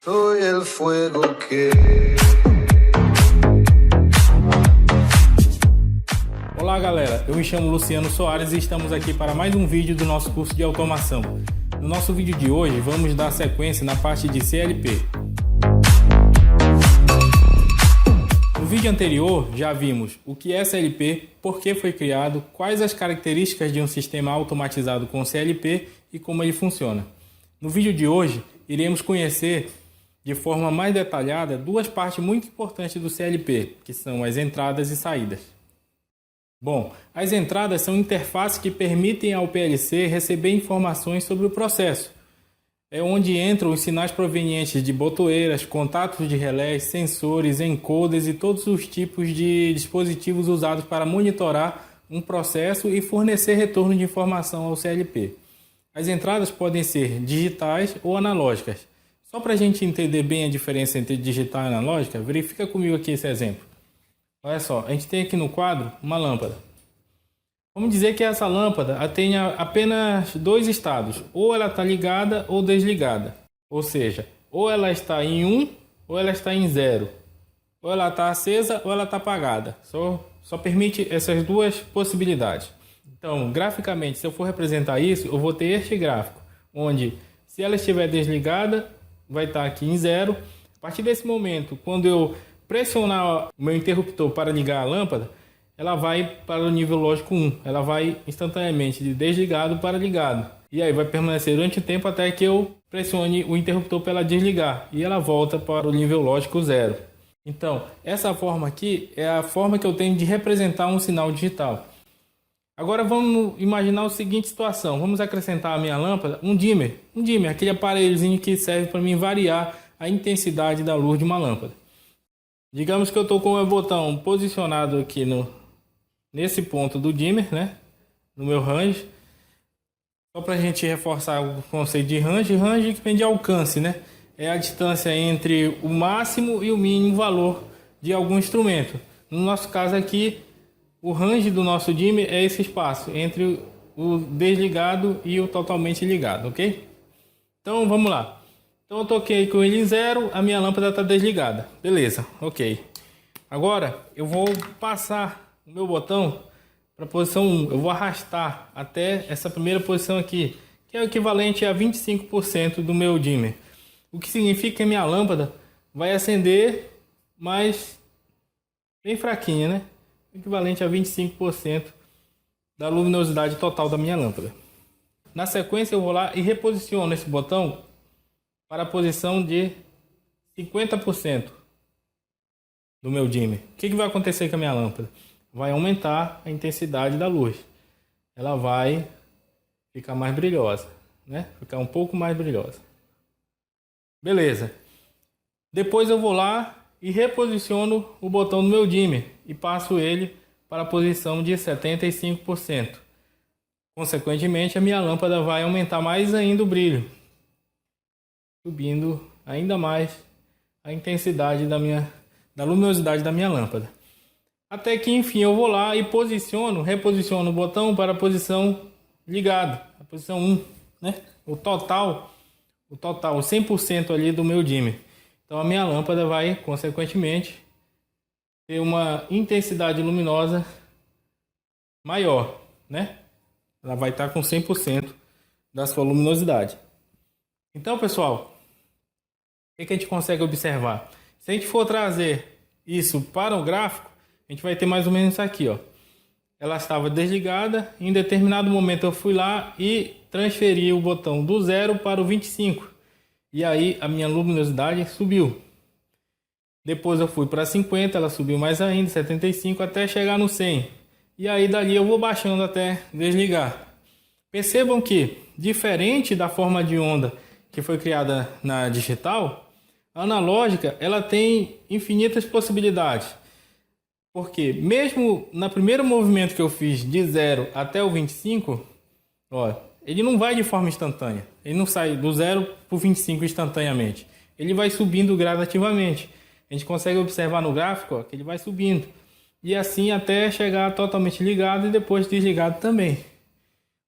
Soy el fuego que... Olá galera, eu me chamo Luciano Soares e estamos aqui para mais um vídeo do nosso curso de automação. No nosso vídeo de hoje vamos dar sequência na parte de CLP. No vídeo anterior já vimos o que é CLP, por que foi criado, quais as características de um sistema automatizado com CLP e como ele funciona. No vídeo de hoje iremos conhecer de forma mais detalhada duas partes muito importantes do CLP, que são as entradas e saídas. Bom, as entradas são interfaces que permitem ao PLC receber informações sobre o processo. É onde entram os sinais provenientes de botoeiras, contatos de relés, sensores, encoders e todos os tipos de dispositivos usados para monitorar um processo e fornecer retorno de informação ao CLP. As entradas podem ser digitais ou analógicas. Só para a gente entender bem a diferença entre digital e analógica, verifica comigo aqui esse exemplo. Olha só, a gente tem aqui no quadro uma lâmpada. Vamos dizer que essa lâmpada tenha apenas dois estados, ou ela está ligada ou desligada. Ou seja, ou ela está em 1 ou ela está em 0. Ou ela está acesa ou ela está apagada. Só permite essas duas possibilidades. Então, graficamente, se eu for representar isso, eu vou ter este gráfico, onde se ela estiver desligada, vai estar aqui em 0. A partir desse momento, quando eu pressionar o meu interruptor para ligar a lâmpada, ela vai para o nível lógico 1. Ela vai instantaneamente de desligado para ligado. E aí vai permanecer durante o tempo até que eu pressione o interruptor para ela desligar. E ela volta para o nível lógico 0. Então, essa forma aqui é a forma que eu tenho de representar um sinal digital. Agora vamos imaginar a seguinte situação. Vamos acrescentar à minha lâmpada um dimmer. Um dimmer, aquele aparelhozinho que serve para mim variar a intensidade da luz de uma lâmpada. Digamos que eu estou com o meu botão posicionado aqui nesse ponto do dimmer, né? No meu range. Só para a gente reforçar o conceito de range. Range que vem de alcance, né? É a distância entre o máximo e o mínimo valor de algum instrumento. No nosso caso aqui, o range do nosso dimmer é esse espaço entre o desligado e o totalmente ligado, ok? Então vamos lá. Então eu toquei com ele em 0, a minha lâmpada está desligada. Beleza, ok. Agora eu vou passar o meu botão para a posição 1. Eu vou arrastar até essa primeira posição aqui, que é o equivalente a 25% do meu dimmer. O que significa que a minha lâmpada vai acender, mas bem fraquinha, né? Equivalente a 25% da luminosidade total da minha lâmpada. Na sequência eu vou lá e reposiciono esse botão para a posição de 50% do meu dimmer. O que vai acontecer com a minha lâmpada? Vai aumentar a intensidade da luz. Ela vai ficar mais brilhosa, né? Ficar um pouco mais brilhosa. Beleza. Depois eu vou lá e reposiciono o botão do meu dimmer e passo ele para a posição de 75%. Consequentemente, a minha lâmpada vai aumentar mais ainda o brilho, subindo ainda mais a intensidade da luminosidade da minha lâmpada. Até que enfim eu vou lá e reposiciono o botão para a posição ligado, a posição 1, né? O total, o 100% ali do meu dimmer. Então a minha lâmpada vai, consequentemente, ter uma intensidade luminosa maior, né? Ela vai estar com 100% da sua luminosidade. Então, pessoal, o que a gente consegue observar? Se a gente for trazer isso para o gráfico, a gente vai ter mais ou menos isso aqui, ó. Ela estava desligada, em determinado momento eu fui lá e transferi o botão do 0 para o 25. E aí a minha luminosidade subiu. Depois eu fui para 50, ela subiu mais ainda, 75, até chegar no 100. E aí dali eu vou baixando até desligar. Percebam que, diferente da forma de onda que foi criada na digital, a analógica ela tem infinitas possibilidades. Porque mesmo no primeiro movimento que eu fiz de 0 até o 25, ó, ele não vai de forma instantânea. Ele não sai do 0 para o 25 instantaneamente. Ele vai subindo gradativamente. A gente consegue observar no gráfico, ó, que ele vai subindo. E assim até chegar totalmente ligado e depois desligado também.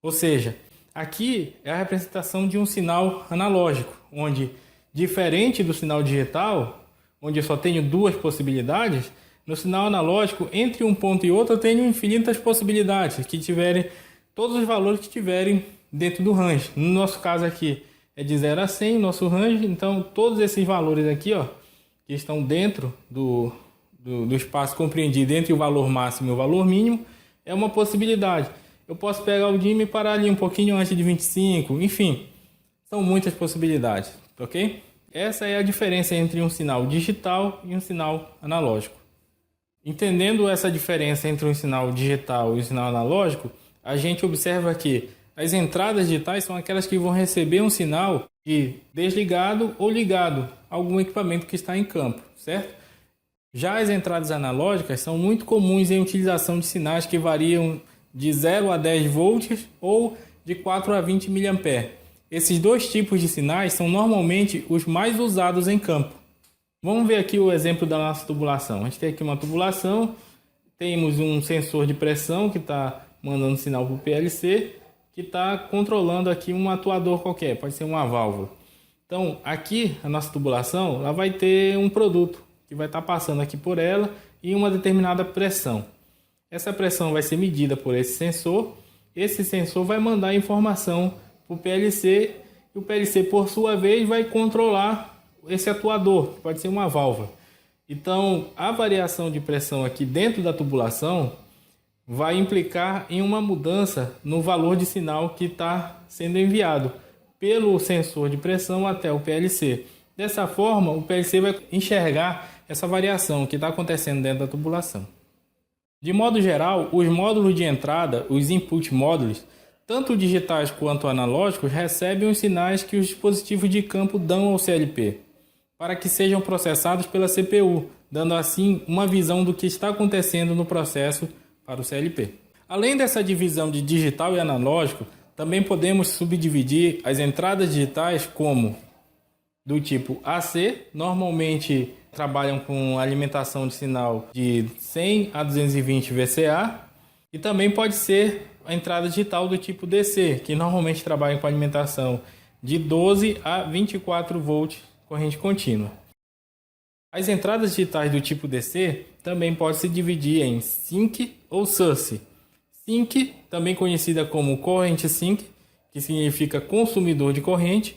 Ou seja, aqui é a representação de um sinal analógico, onde Diferente do sinal digital, onde eu só tenho duas possibilidades, no sinal analógico, entre um ponto e outro, eu tenho infinitas possibilidades, que tiverem todos os valores que tiverem dentro do range. No nosso caso aqui é de 0 a 100, nosso range, então todos esses valores aqui, ó, que estão dentro do espaço compreendido entre o valor máximo e o valor mínimo, é uma possibilidade. Eu posso pegar o DIM e parar ali um pouquinho antes de 25, enfim, são muitas possibilidades, ok? Essa é a diferença entre um sinal digital e um sinal analógico. Entendendo essa diferença entre um sinal digital e um sinal analógico, a gente observa que as entradas digitais são aquelas que vão receber um sinal de desligado ou ligado a algum equipamento que está em campo, certo? Já as entradas analógicas são muito comuns em utilização de sinais que variam de 0 a 10 volts ou de 4 a 20 mA. Esses dois tipos de sinais são normalmente os mais usados em campo. Vamos ver aqui o exemplo da nossa tubulação. A gente tem aqui uma tubulação, temos um sensor de pressão que está mandando sinal para o PLC, que está controlando aqui um atuador qualquer, pode ser uma válvula. Então aqui a nossa tubulação ela vai ter um produto que vai estar passando aqui por ela em uma determinada pressão. Essa pressão vai ser medida por esse sensor vai mandar informação para o PLC e o PLC por sua vez vai controlar esse atuador, que pode ser uma válvula. Então a variação de pressão aqui dentro da tubulação vai implicar em uma mudança no valor de sinal que está sendo enviado pelo sensor de pressão até o PLC. Dessa forma, o PLC vai enxergar essa variação que está acontecendo dentro da tubulação. De modo geral, os módulos de entrada, os input módulos, tanto digitais quanto analógicos, recebem os sinais que os dispositivos de campo dão ao CLP, para que sejam processados pela CPU, dando assim uma visão do que está acontecendo no processo para o CLP. Além dessa divisão de digital e analógico, também podemos subdividir as entradas digitais como do tipo AC, normalmente trabalham com alimentação de sinal de 100 a 220 VCA, e também pode ser a entrada digital do tipo DC, que normalmente trabalham com alimentação de 12 a 24 volts corrente contínua. As entradas digitais do tipo DC também podem se dividir em Sync ou Source. Sync, também conhecida como Corrent Sync, que significa consumidor de corrente,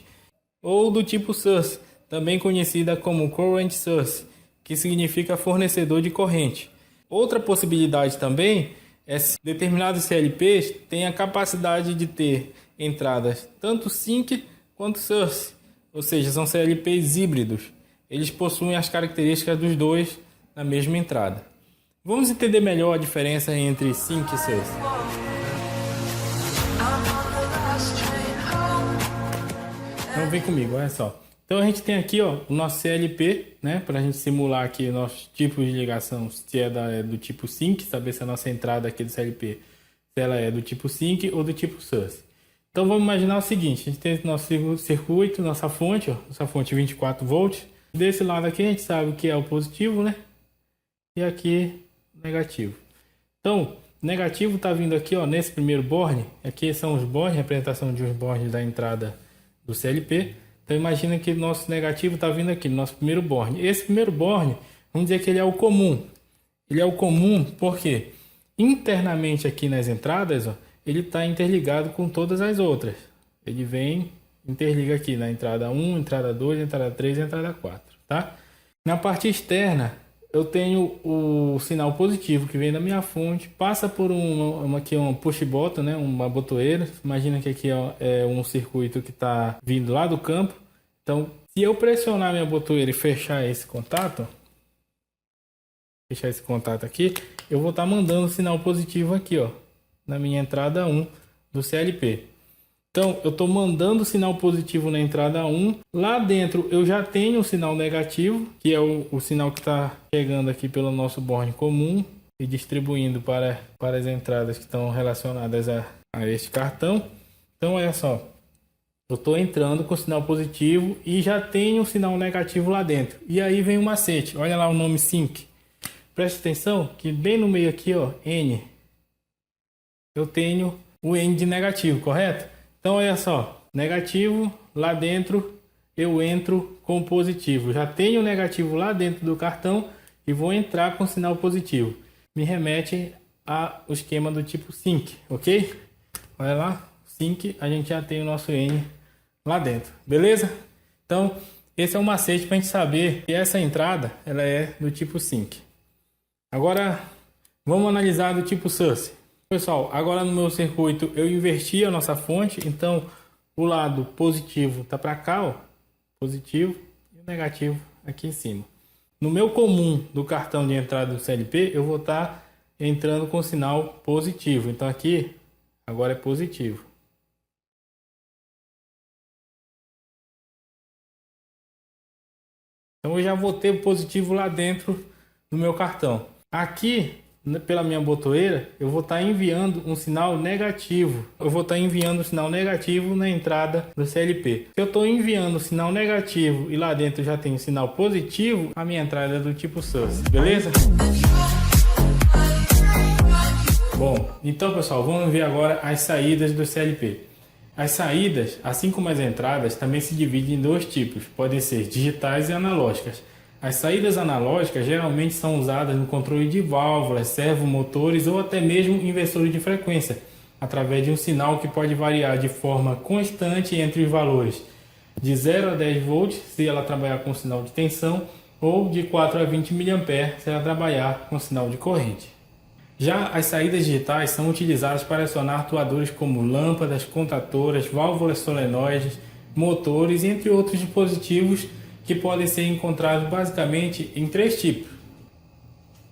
ou do tipo Source, também conhecida como Current Source, que significa fornecedor de corrente. Outra possibilidade também é se determinados CLPs têm a capacidade de ter entradas tanto Sync quanto Source, ou seja, são CLPs híbridos. Eles possuem as características dos dois na mesma entrada. Vamos entender melhor a diferença entre Sync e Source. Então vem comigo, olha só. Então a gente tem aqui ó, o nosso CLP, né, para a gente simular aqui nossos tipos de ligação, se é do tipo Sync, saber se a nossa entrada aqui do CLP se ela é do tipo Sync ou do tipo Source. Então vamos imaginar o seguinte, a gente tem nosso circuito, nossa fonte 24 volts. Desse lado aqui a gente sabe que é o positivo, né? E aqui negativo. Então, negativo está vindo aqui ó, nesse primeiro borne. Aqui são os bornes, representação de uns bornes da entrada do CLP. Então imagina que o nosso negativo está vindo aqui no nosso primeiro borne. Esse primeiro borne, vamos dizer que ele é o comum. Ele é o comum porque internamente aqui nas entradas, ó, ele está interligado com todas as outras. Ele vem, interliga aqui na entrada 1, entrada 2, entrada 3 e entrada 4. Tá? Na parte externa, eu tenho o sinal positivo que vem da minha fonte, passa por uma push button, né, uma botoeira. Imagina que aqui ó, é um circuito que está vindo lá do campo. Então, se eu pressionar minha botoeira e fechar esse contato, aqui, eu vou estar mandando o sinal positivo aqui, ó, na minha entrada 1 do CLP. Então, eu estou mandando o sinal positivo na entrada 1. Lá dentro eu já tenho o sinal negativo, que é o sinal que está chegando aqui pelo nosso borne comum e distribuindo para as entradas que estão relacionadas a este cartão. Então, olha só. Eu estou entrando com o sinal positivo e já tenho o sinal negativo lá dentro. E aí vem o macete. Olha lá o nome Sync. Preste atenção que bem no meio aqui, ó, N, eu tenho o N de negativo, correto? Então, olha só, negativo, lá dentro eu entro com positivo. Já tenho o negativo lá dentro do cartão e vou entrar com sinal positivo. Me remete ao esquema do tipo sync, ok? Olha lá, sync, a gente já tem o nosso N lá dentro, beleza? Então, esse é um macete para a gente saber que essa entrada ela é do tipo sync. Agora, vamos analisar do tipo source. Pessoal, agora no meu circuito eu inverti a nossa fonte, então o lado positivo está para cá, ó, positivo, e o negativo aqui em cima. No meu comum do cartão de entrada do CLP, eu vou estar entrando com sinal positivo. Então aqui, agora é positivo. Então eu já vou ter o positivo lá dentro do meu cartão. Aqui, pela minha botoeira, eu vou estar enviando um sinal negativo. Eu vou estar enviando um sinal negativo na entrada do CLP. Se eu estou enviando um sinal negativo e lá dentro já tem um sinal positivo, a minha entrada é do tipo source, beleza? Bom, então pessoal, vamos ver agora as saídas do CLP. As saídas, assim como as entradas, também se dividem em dois tipos. Podem ser digitais e analógicas. As saídas analógicas geralmente são usadas no controle de válvulas, servomotores ou até mesmo inversores de frequência, através de um sinal que pode variar de forma constante entre os valores de 0 a 10 volts, se ela trabalhar com sinal de tensão, ou de 4 a 20 mA, se ela trabalhar com sinal de corrente. Já as saídas digitais são utilizadas para acionar atuadores como lâmpadas, contatoras, válvulas solenoides, motores, entre outros dispositivos que podem ser encontrados basicamente em três tipos.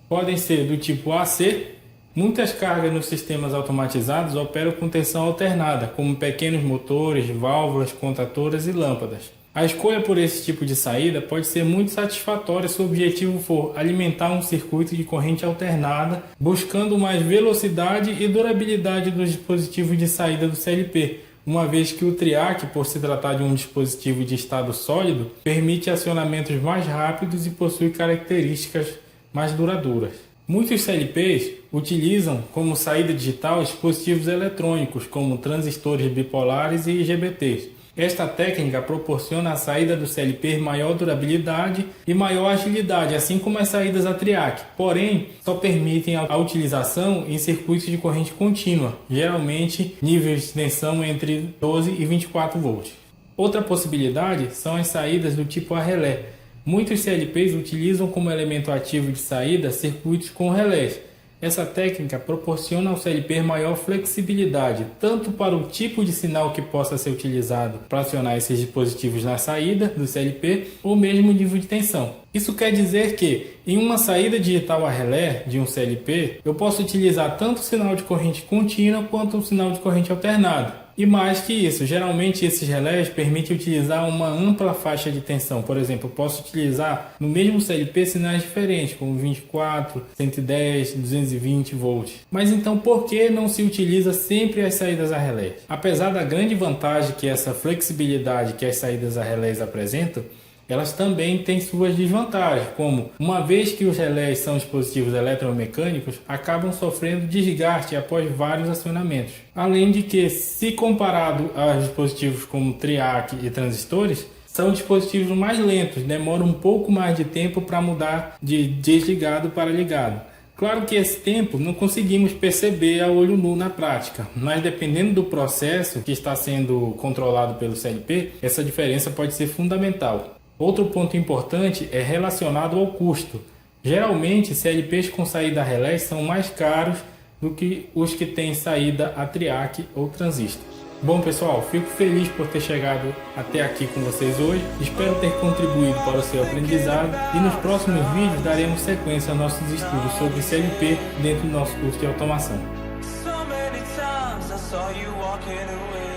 Podem ser do tipo AC. Muitas cargas nos sistemas automatizados operam com tensão alternada, como pequenos motores, válvulas, contatoras e lâmpadas. A escolha por esse tipo de saída pode ser muito satisfatória se o objetivo for alimentar um circuito de corrente alternada, buscando mais velocidade e durabilidade dos dispositivos de saída do CLP, uma vez que o TRIAC, por se tratar de um dispositivo de estado sólido, permite acionamentos mais rápidos e possui características mais duradouras. Muitos CLPs utilizam como saída digital dispositivos eletrônicos, como transistores bipolares e IGBTs. Esta técnica proporciona à saída do CLP maior durabilidade e maior agilidade, assim como as saídas da TRIAC, porém só permitem a utilização em circuitos de corrente contínua, geralmente níveis de tensão entre 12 e 24 volts. Outra possibilidade são as saídas do tipo a relé. Muitos CLPs utilizam como elemento ativo de saída circuitos com relés. Essa técnica proporciona ao CLP maior flexibilidade, tanto para o tipo de sinal que possa ser utilizado para acionar esses dispositivos na saída do CLP, ou mesmo nível de tensão. Isso quer dizer que, em uma saída digital a relé de um CLP, eu posso utilizar tanto o sinal de corrente contínua quanto o sinal de corrente alternada. E mais que isso, geralmente esses relés permitem utilizar uma ampla faixa de tensão. Por exemplo, eu posso utilizar no mesmo CLP sinais diferentes, como 24, 110, 220 volts. Mas então por que não se utiliza sempre as saídas a relés? Apesar da grande vantagem que essa flexibilidade que as saídas a relés apresentam, elas também têm suas desvantagens, como uma vez que os relés são dispositivos eletromecânicos, acabam sofrendo desgaste após vários acionamentos. Além de que, se comparado a dispositivos como TRIAC e transistores, são dispositivos mais lentos, demoram um pouco mais de tempo para mudar de desligado para ligado. Claro que esse tempo não conseguimos perceber a olho nu na prática, mas dependendo do processo que está sendo controlado pelo CLP, essa diferença pode ser fundamental. Outro ponto importante é relacionado ao custo. Geralmente, CLPs com saída a relés são mais caros do que os que têm saída a TRIAC ou transistor. Bom pessoal, fico feliz por ter chegado até aqui com vocês hoje. Espero ter contribuído para o seu aprendizado e nos próximos vídeos daremos sequência aos nossos estudos sobre CLP dentro do nosso curso de automação. So many times I saw you walking away.